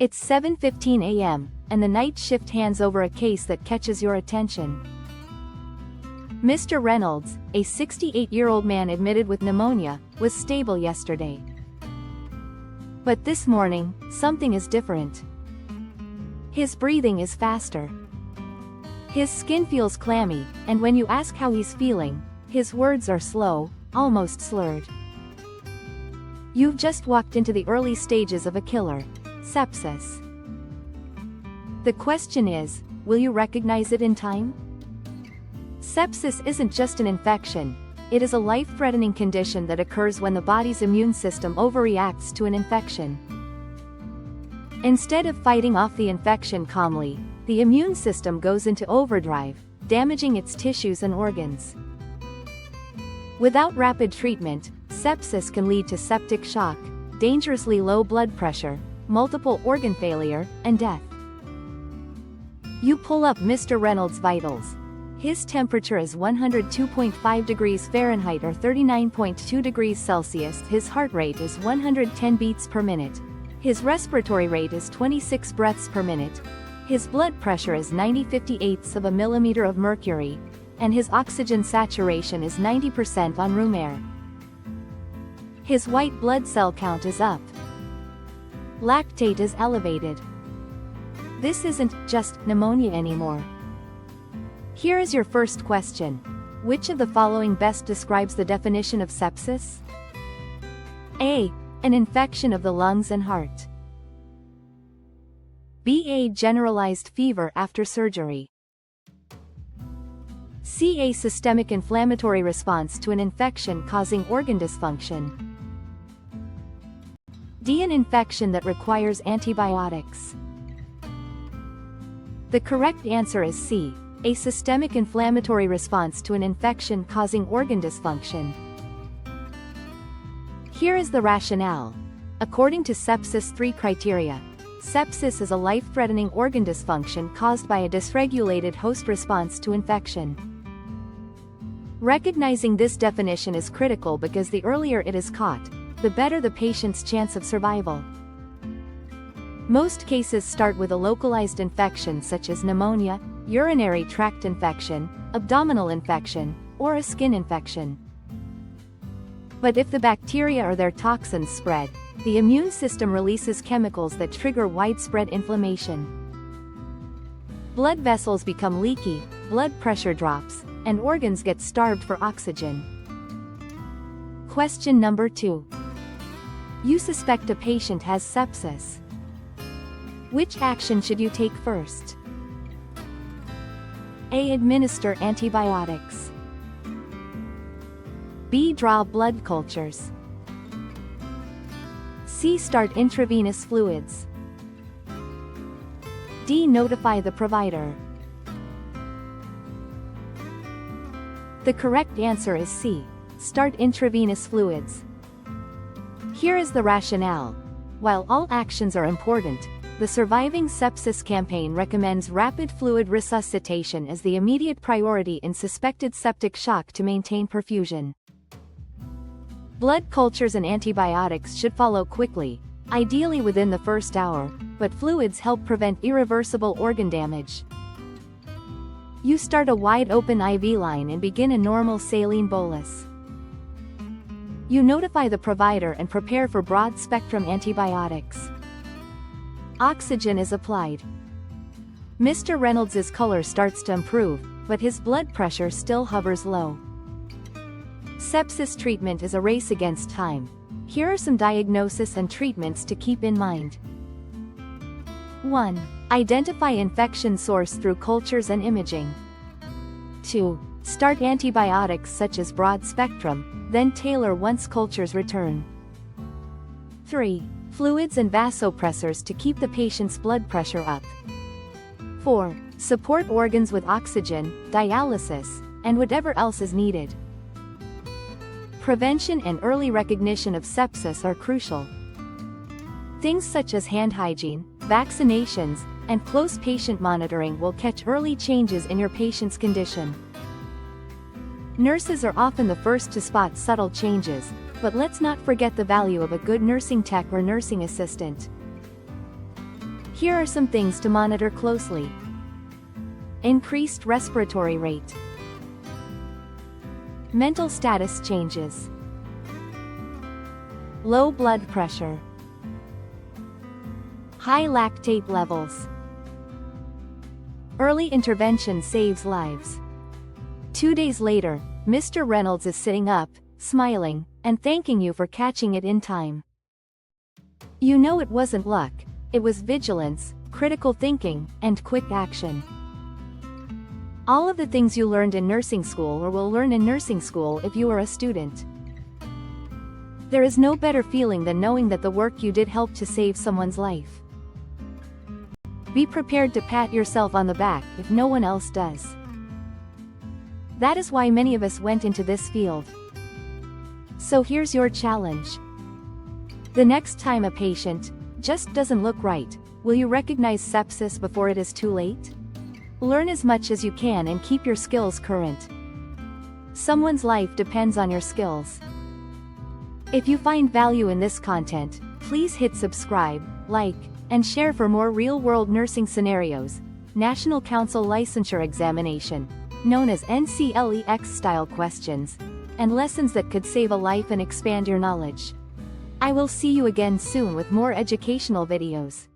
It's 7:15 a.m., and the night shift hands over a case that catches your attention. Mr. Reynolds, a 68-year-old man admitted with pneumonia, was stable yesterday. But this morning, something is different. His breathing is faster. His skin feels clammy, and when you ask how he's feeling, his words are slow, almost slurred. You've just walked into the early stages of a killer, sepsis. The question is, will you recognize it in time? Sepsis isn't just an infection, it is a life-threatening condition that occurs when the body's immune system overreacts to an infection. Instead of fighting off the infection calmly, the immune system goes into overdrive, damaging its tissues and organs. Without rapid treatment, sepsis can lead to septic shock, dangerously low blood pressure, multiple organ failure, and death. You pull up Mr. Reynolds' vitals. His temperature is 102.5 degrees Fahrenheit or 39.2 degrees Celsius. His heart rate is 110 beats per minute. His respiratory rate is 26 breaths per minute. His blood pressure is 90/58ths of a millimeter of mercury, and his oxygen saturation is 90% on room air. His white blood cell count is up. Lactate is elevated. This isn't just pneumonia anymore. Here is your first question. Which of the following best describes the definition of sepsis? A. An infection of the lungs and heart. B. A generalized fever after surgery. C. A systemic inflammatory response to an infection causing organ dysfunction. D. An infection that requires antibiotics. The correct answer is C. A systemic inflammatory response to an infection causing organ dysfunction. Here is the rationale. According to Sepsis 3 criteria, sepsis is a life-threatening organ dysfunction caused by a dysregulated host response to infection. Recognizing this definition is critical because the earlier it is caught, the better the patient's chance of survival. Most cases start with a localized infection such as pneumonia, urinary tract infection, abdominal infection, or a skin infection. But if the bacteria or their toxins spread, the immune system releases chemicals that trigger widespread inflammation. Blood vessels become leaky, blood pressure drops, and organs get starved for oxygen. Question number 2. You suspect a patient has sepsis. Which action should you take first? A. Administer antibiotics. B. Draw blood cultures. C. Start intravenous fluids. D. Notify the provider. The correct answer is C. Start intravenous fluids. Here is the rationale. While all actions are important, the Surviving Sepsis campaign recommends rapid fluid resuscitation as the immediate priority in suspected septic shock to maintain perfusion. Blood cultures and antibiotics should follow quickly, ideally within the first hour, but fluids help prevent irreversible organ damage. You start a wide-open IV line and begin a normal saline bolus. You notify the provider and prepare for broad-spectrum antibiotics. Oxygen is applied. Mr. Reynolds' color starts to improve, but his blood pressure still hovers low. Sepsis treatment is a race against time. Here are some diagnosis and treatments to keep in mind. 1. Identify infection source through cultures and imaging. 2. Start antibiotics such as broad spectrum, then tailor once cultures return. 3. Fluids and vasopressors to keep the patient's blood pressure up. 4. Support organs with oxygen, dialysis, and whatever else is needed. Prevention and early recognition of sepsis are crucial. Things such as hand hygiene, vaccinations, and close patient monitoring will catch early changes in your patient's condition. Nurses are often the first to spot subtle changes, but let's not forget the value of a good nursing tech or nursing assistant. Here are some things to monitor closely. Increased respiratory rate. Mental status changes. Low blood pressure. High lactate levels. Early intervention saves lives. 2 days later, Mr. Reynolds is sitting up, smiling, and thanking you for catching it in time. You know it wasn't luck, it was vigilance, critical thinking, and quick action. All of the things you learned in nursing school or will learn in nursing school if you are a student. There is no better feeling than knowing that the work you did helped to save someone's life. Be prepared to pat yourself on the back if no one else does. That is why many of us went into this field. So here's your challenge. The next time a patient just doesn't look right, will you recognize sepsis before it is too late? Learn as much as you can and keep your skills current. Someone's life depends on your skills. If you find value in this content, please hit subscribe, like, and share for more real-world nursing scenarios, National Council Licensure Examination, known as NCLEX-style questions, and lessons that could save a life and expand your knowledge. I will see you again soon with more educational videos.